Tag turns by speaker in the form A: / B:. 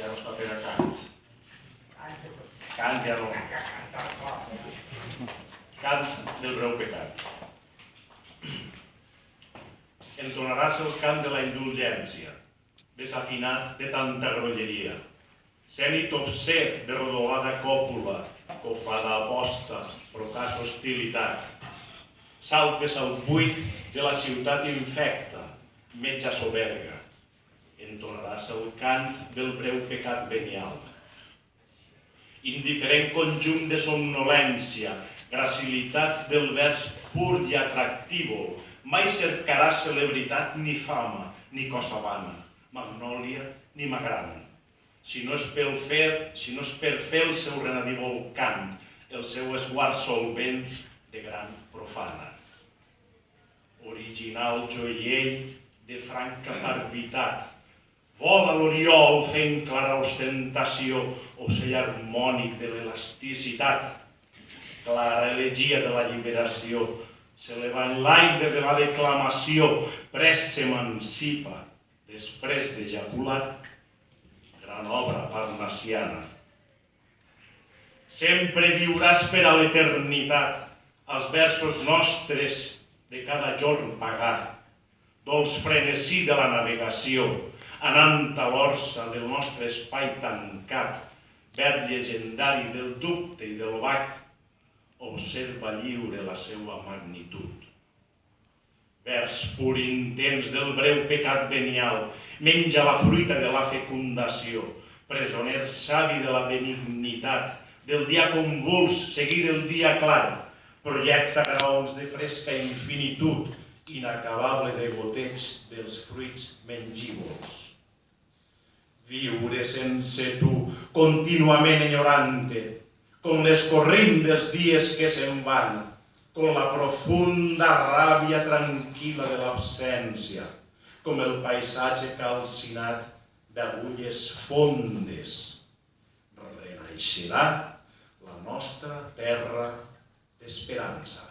A: ja no es fa per a cants. Cants ja no. Cant del breu pecat. Entonaràs el cant de la indulgència, desafinat de tanta grolleria. Cènit obscè de rodolada còpula, cofada aposta, procàs hostilitat. Salpes al buit de la ciutat infecta, metja soberga. Entonaràs el cant del breu pecat venial. Indiferent conjunt de somnolència, gracilitat del vers pur i atractivo, mai cercaràs celebritat ni fama, ni cosa vana, magnòlia ni magrana. Si no és per fer el seu renadívol cant, el seu esguard solvent de gran profana. Original joiell de franca barbitat, vola l'oriol fent clara ostentació, ocell harmònic de l'elasticitat, clara elegia de la lliberació, s'eleva en l'aire de la declamació, prest s'emancipa, després d'ejaculat, gran obra parnassiana. Sempre viuràs per a l'eternitat els versos nostres de cada jorn pagat, dolç frenesí de la navegació, anant a l'orsa del nostre espai tancat, verd llegendari del dubte i del vac, observa lliure la seua magnitud. Vers pur intens del breu pecat venial, menja la fruita de la fecundació, presoner savi de la benignitat, del dia convuls seguit del dia clar, projecta graons de fresca infinitud, inacabable de goteig dels fruits mengívols. Viure sense tu, contínuament enyorant-te, com l'escorrint dels dies que se'n van, com la profunda ràbia tranquil·la de l'absència, com el paisatge calcinat d'agulles fondes. Renaixerà la nostra terra d'esperança.